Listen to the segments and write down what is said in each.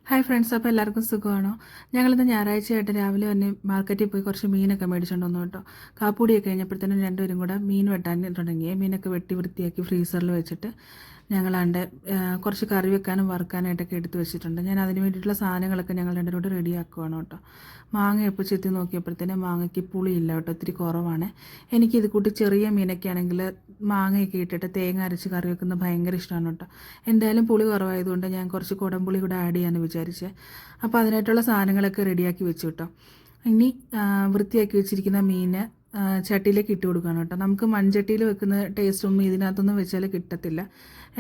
Hi friends, അപ്പോൾ എല്ലാവർക്കും സുഖമാണോ? ഞങ്ങളിന്ന് ഞായറാഴ്ചയായിട്ട് രാവിലെ തന്നെ മാർക്കറ്റിൽ പോയി കുറച്ച് മീനൊക്കെ മേടിച്ചുകൊണ്ട് വന്നു കേട്ടോ. കാപ്പൂടിയൊക്കെ കഴിഞ്ഞപ്പോഴത്തേനും രണ്ടുപേരും കൂടെ മീൻ വെട്ടാൻ തുടങ്ങി. മീനൊക്കെ വെട്ടി വൃത്തിയാക്കി ഫ്രീസറിൽ വെച്ചിട്ട് ഞങ്ങളാണ്ട് കുറച്ച് കറി വെക്കാനും വറുക്കാനായിട്ടൊക്കെ എടുത്ത് വെച്ചിട്ടുണ്ട്. ഞാൻ അതിന് വേണ്ടിയിട്ടുള്ള സാധനങ്ങളൊക്കെ ഞങ്ങൾ രണ്ടുപേരും കൂടെ റെഡിയാക്കുവാണ് കേട്ടോ. മാങ്ങ എപ്പോൾ ചെത്തി നോക്കിയപ്പോഴത്തേനും മാങ്ങയ്ക്ക് പുളിയില്ല കേട്ടോ, ഒത്തിരി കുറവാണ്. എനിക്കിത് കൂട്ടി ചെറിയ മീനൊക്കെ ആണെങ്കിൽ മാങ്ങയൊക്കെ ഇട്ടിട്ട് തേങ്ങ അരച്ച് കറി വെക്കുന്നത് ഭയങ്കര ഇഷ്ടമാണ് കേട്ടോ. എന്തായാലും പുളി കുറവായതുകൊണ്ട് ഞാൻ കുറച്ച് കുടംപുളി കൂടെ ആഡ് ചെയ്യാമെന്ന് വിചാരിച്ചേ. അപ്പോൾ അതിനായിട്ടുള്ള സാധനങ്ങളൊക്കെ റെഡിയാക്കി വെച്ചു കേട്ടോ. ഇനി വൃത്തിയാക്കി വെച്ചിരിക്കുന്ന മീൻ ചട്ടിയിലേക്ക് ഇട്ട് കൊടുക്കുകയാണ് കേട്ടോ. നമുക്ക് മൺചട്ടിയിൽ വെക്കുന്ന ടേസ്റ്റൊന്നും ഇതിനകത്തൊന്നും വെച്ചാൽ കിട്ടത്തില്ല.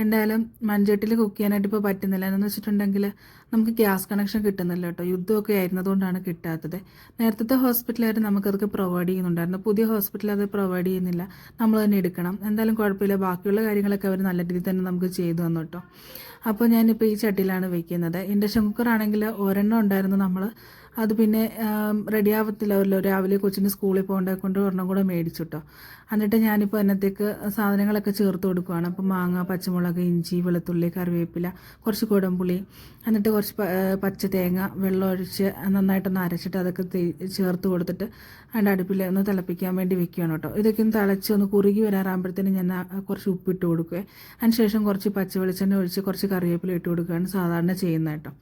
എന്തായാലും മൺചട്ടിയിൽ കുക്ക് ചെയ്യാനായിട്ട് ഇപ്പോൾ പറ്റുന്നില്ല. എന്ന് വെച്ചിട്ടുണ്ടെങ്കിൽ നമുക്ക് ഗ്യാസ് കണക്ഷൻ കിട്ടുന്നില്ല കേട്ടോ. യുദ്ധമൊക്കെ ആയിരുന്നതുകൊണ്ടാണ് കിട്ടാത്തത്. നേരത്തെ ഹോസ്പിറ്റലുകാർ നമുക്കതൊക്കെ പ്രൊവൈഡ് ചെയ്യുന്നുണ്ടായിരുന്നു. പുതിയ ഹോസ്പിറ്റൽ അത് പ്രൊവൈഡ് ചെയ്യുന്നില്ല, നമ്മൾ തന്നെ എടുക്കണം. എന്തായാലും കുഴപ്പമില്ല, ബാക്കിയുള്ള കാര്യങ്ങളൊക്കെ അവർ നല്ല രീതിയിൽ തന്നെ നമുക്ക് ചെയ്തു തന്നു കേട്ടോ. അപ്പോൾ ഞാനിപ്പോൾ ഈ ചട്ടിയിലാണ് വയ്ക്കുന്നത്. ഇൻഡക്ഷൻ കുക്കറാണെങ്കിൽ ഒരെണ്ണം ഉണ്ടായിരുന്നു, നമ്മൾ അത് പിന്നെ റെഡി ആവത്തില്ലല്ലോ. രാവിലെ കൊച്ചിന് സ്കൂളിൽ പോകേണ്ട കൊണ്ട് ഒരെണ്ണം കൂടെ മേടിച്ചു കേട്ടോ. എന്നിട്ട് ഞാനിപ്പോൾ അതിനകത്തേക്ക് സാധനങ്ങളൊക്കെ ചേർത്ത് കൊടുക്കുകയാണ്. അപ്പോൾ മാങ്ങ, പച്ചമുളക്, ഇഞ്ചി, വെളുത്തുള്ളി, കറിവേപ്പില, കുറച്ച് കുടംപുളി, എന്നിട്ട് കുറച്ച് പച്ച തേങ്ങ വെള്ളം ഒഴിച്ച് നന്നായിട്ടൊന്ന് അരച്ചിട്ട് അതൊക്കെ ചേർത്ത് കൊടുത്തിട്ട് അതിൻ്റെ അടുപ്പിൽ ഒന്ന് തിളപ്പിക്കാൻ വേണ്ടി വെക്കുകയാണ് കേട്ടോ. ഇതൊക്കെ ഒന്ന് തിളച്ച് ഒന്ന് കുറുകി വരാറാകുമ്പോഴത്തേനും ഞാൻ കുറച്ച് ഉപ്പിട്ട് കൊടുക്കുക. അതിനുശേഷം കുറച്ച് പച്ച വെളിച്ചെണ്ണ ഒഴിച്ച് കുറച്ച് കറിവേപ്പില ഇട്ട് കൊടുക്കുകയാണ് സാധാരണ ചെയ്യുന്നത് കേട്ടോ.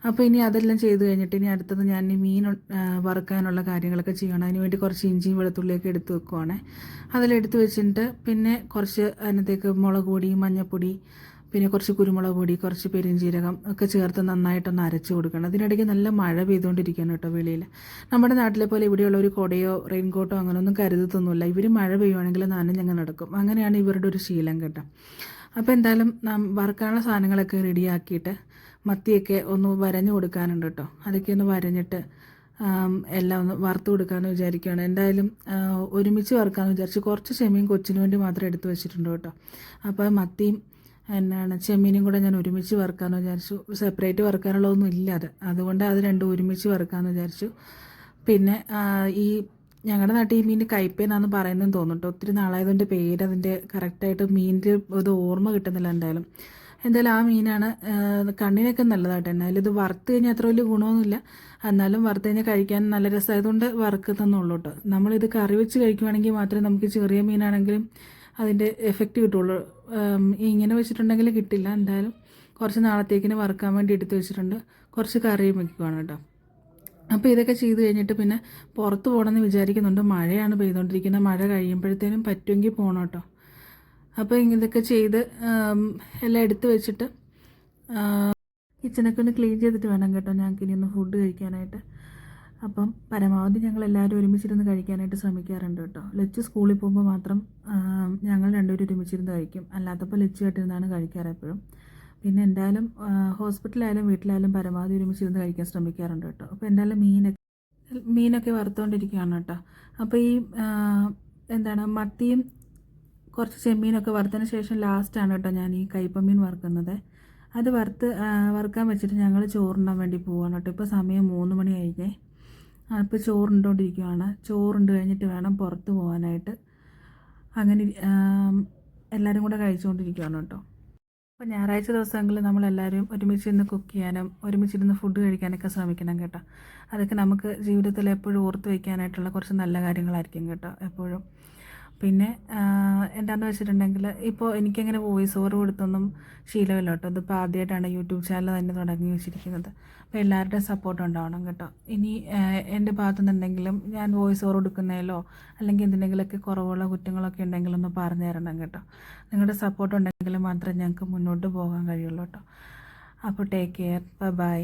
അപ്പോൾ ഇനി അതെല്ലാം ചെയ്ത് കഴിഞ്ഞിട്ട് ഇനി അടുത്തത് ഞാൻ ഈ മീൻ വറുക്കാനുള്ള കാര്യങ്ങളൊക്കെ ചെയ്യണം. അതിന് വേണ്ടി കുറച്ച് ഇഞ്ചിയും വെളുത്തുള്ളിയൊക്കെ എടുത്ത് വെക്കുവാണ്. അതിലെടുത്ത് വെച്ചിട്ട് പിന്നെ കുറച്ച് അതിനകത്തേക്ക് മുളക് പൊടി, മഞ്ഞൾപ്പൊടി, പിന്നെ കുറച്ച് കുരുമുളക് പൊടി, കുറച്ച് പെരുംജീരകം ഒക്കെ ചേർത്ത് നന്നായിട്ടൊന്ന് അരച്ച് കൊടുക്കണം. അതിനിടയ്ക്ക് നല്ല മഴ പെയ്തുകൊണ്ടിരിക്കുകയാണ് കേട്ടോ വെളിയിൽ. നമ്മുടെ നാട്ടിലെ പോലെ ഇവിടെയുള്ള ഒരു കൊടയോ റെയിൻകോട്ടോ അങ്ങനെയൊന്നും കരുതത്തൊന്നുമില്ല. ഇവർ മഴ പെയ്യുവാണെങ്കിൽ നനഞ്ഞങ്ങ് നടക്കും. അങ്ങനെയാണ് ഇവരുടെ ഒരു ശീലം കേട്ടോ. അപ്പോൾ എന്തായാലും വറുക്കാനുള്ള സാധനങ്ങളൊക്കെ റെഡിയാക്കിയിട്ട് മത്തിയൊക്കെ ഒന്ന് വരഞ്ഞു കൊടുക്കാനുണ്ട് കേട്ടോ. അതൊക്കെ ഒന്ന് വരഞ്ഞിട്ട് എല്ലാം ഒന്ന് വറുത്ത് കൊടുക്കാമെന്ന് വിചാരിക്കുകയാണ്. എന്തായാലും ഒരുമിച്ച് വറുക്കാമെന്ന് വിചാരിച്ച് കുറച്ച് ചെമ്മീൻ കൊച്ചിന് വേണ്ടി മാത്രം എടുത്ത് വെച്ചിട്ടുണ്ട് കേട്ടോ. അപ്പോൾ മത്തിയും ചെമ്മീനും കൂടെ ഞാൻ ഒരുമിച്ച് വറുക്കാമെന്ന് വിചാരിച്ചു. സെപ്പറേറ്റ് വറുക്കാനുള്ളതൊന്നും ഇല്ല അതുകൊണ്ട് അത് രണ്ടും ഒരുമിച്ച് വറുക്കാമെന്ന് വിചാരിച്ചു. പിന്നെ ഈ ഞങ്ങളുടെ നാട്ടിൽ ഈ മീൻ കയ്പേന്നാന്ന് പറയുന്നതെന്ന് തോന്നുന്നു കേട്ടോ. ഒത്തിരി നാളായതുകൊണ്ട് പേര് അതിൻ്റെ കറക്റ്റായിട്ട് മീനിൻ്റെ ഇത് ഓർമ്മ കിട്ടുന്നില്ല. എന്തായാലും ആ മീനാണ്. കണ്ണിനൊക്കെ നല്ലതായിട്ട്. എന്നാലും ഇത് വറുത്ത് കഴിഞ്ഞാൽ അത്ര വലിയ ഗുണമൊന്നുമില്ല. എന്നാലും വറുത്ത് കഴിഞ്ഞാൽ കഴിക്കാൻ നല്ല രസമായതുകൊണ്ട് വറുക്കുന്നുള്ളൂ കേട്ടോ. നമ്മളിത് കറി വെച്ച് കഴിക്കുവാണെങ്കിൽ മാത്രമേ നമുക്ക് ചെറിയ മീനാണെങ്കിലും അതിൻ്റെ എഫക്റ്റ് കിട്ടുള്ളൂ. ഇങ്ങനെ വെച്ചിട്ടുണ്ടെങ്കിൽ കിട്ടില്ല. എന്തായാലും കുറച്ച് നാളത്തേക്കിന് വറുക്കാൻ വേണ്ടി എടുത്ത് വെച്ചിട്ടുണ്ട്. കുറച്ച് കറിയും വയ്ക്കുവാണ് കേട്ടോ. അപ്പോൾ ഇതൊക്കെ ചെയ്ത് കഴിഞ്ഞിട്ട് പിന്നെ പുറത്ത് പോകണമെന്ന് വിചാരിക്കുന്നുണ്ട്. മഴയാണ് പെയ്തുകൊണ്ടിരിക്കുന്നത്. മഴ കഴിയുമ്പോഴത്തേനും പറ്റുമെങ്കിൽ പോകണം കേട്ടോ. അപ്പോൾ ഇതൊക്കെ ചെയ്ത് എല്ലാം എടുത്ത് വെച്ചിട്ട് കിച്ചണൊക്കെ ഒന്ന് ക്ലീൻ ചെയ്തിട്ട് വേണം കേട്ടോ ഞങ്ങൾക്ക് ഇനി ഒന്ന് ഫുഡ് കഴിക്കാനായിട്ട്. അപ്പം പരമാവധി ഞങ്ങൾ എല്ലാവരും ഒരുമിച്ചിരുന്ന് കഴിക്കാനായിട്ട് ശ്രമിക്കാറുണ്ട് കേട്ടോ. ലച്ച് സ്കൂളിൽ പോകുമ്പോൾ മാത്രം ഞങ്ങൾ രണ്ടുപേരും ഒരുമിച്ചിരുന്ന് കഴിക്കും. അല്ലാത്തപ്പോൾ ലച്ച് കേട്ടിരുന്നാണ് കഴിക്കാറ് എപ്പോഴും. പിന്നെ എന്തായാലും ഹോസ്പിറ്റലായാലും വീട്ടിലായാലും പരമാവധി ഒരുമിച്ചിരുന്ന് കഴിക്കാൻ ശ്രമിക്കാറുണ്ട് കേട്ടോ. അപ്പോൾ എന്തായാലും മീനൊക്കെ വറുത്തുകൊണ്ടിരിക്കുകയാണ് കേട്ടോ. അപ്പോൾ ഈ മത്തിയും കുറച്ച് ചെമ്മീനൊക്കെ വറുത്തതിന് ശേഷം ലാസ്റ്റാണ് കേട്ടോ ഞാൻ ഈ കയ്പമീൻ വറുക്കുന്നത്. അത് വറുക്കാൻ വെച്ചിട്ട് ഞങ്ങൾ ചോറുണ്ടാൻ വേണ്ടി പോവുകയാണ് കേട്ടോ. ഇപ്പോൾ സമയം 3 മണി കഴിഞ്ഞേ. ഇപ്പോൾ ചോറുണ്ടോണ്ടിരിക്കുകയാണ്. ചോറുണ്ട് കഴിഞ്ഞിട്ട് വേണം പുറത്ത് പോകാനായിട്ട്. അങ്ങനെ എല്ലാവരും കൂടെ കഴിച്ചുകൊണ്ടിരിക്കുകയാണ് കേട്ടോ. അപ്പോൾ ഞായറാഴ്ച ദിവസങ്ങളിൽ നമ്മളെല്ലാവരും ഒരുമിച്ചിരുന്ന് കുക്ക് ചെയ്യാനും ഒരുമിച്ചിരുന്ന് ഫുഡ് കഴിക്കാനൊക്കെ ശ്രമിക്കണം കേട്ടോ. അതൊക്കെ നമുക്ക് ജീവിതത്തിൽ എപ്പോഴും ഓർത്ത് വയ്ക്കാനായിട്ടുള്ള കുറച്ച് നല്ല കാര്യങ്ങളായിരിക്കും കേട്ടോ എപ്പോഴും. പിന്നെ എന്താണെന്ന് വെച്ചിട്ടുണ്ടെങ്കിൽ ഇപ്പോൾ എനിക്കങ്ങനെ വോയിസ് ഓവർ കൊടുത്തൊന്നും ശീലമില്ല കേട്ടോ. ഇതിപ്പോൾ ആദ്യമായിട്ടാണ് യൂട്യൂബ് ചാനൽ തന്നെ തുടങ്ങി വെച്ചിരിക്കുന്നത്. അപ്പോൾ എല്ലാവരുടെയും സപ്പോർട്ട് ഉണ്ടാവണം കേട്ടോ. ഇനി എൻ്റെ ഭാഗത്തു നിന്ന് എന്തെങ്കിലും ഞാൻ വോയിസ് ഓവർ കൊടുക്കുന്നതിലോ അല്ലെങ്കിൽ എന്തെങ്കിലുമൊക്കെ കുറവുള്ള കുറ്റങ്ങളൊക്കെ ഉണ്ടെങ്കിലൊന്ന് പറഞ്ഞു തരണം കേട്ടോ. നിങ്ങളുടെ സപ്പോർട്ട് ഉണ്ടെങ്കിൽ മാത്രമേ ഞങ്ങൾക്ക് മുന്നോട്ട് പോകാൻ കഴിയുള്ളൂ കേട്ടോ. അപ്പോൾ ടേക്ക് കെയർ, ബൈ.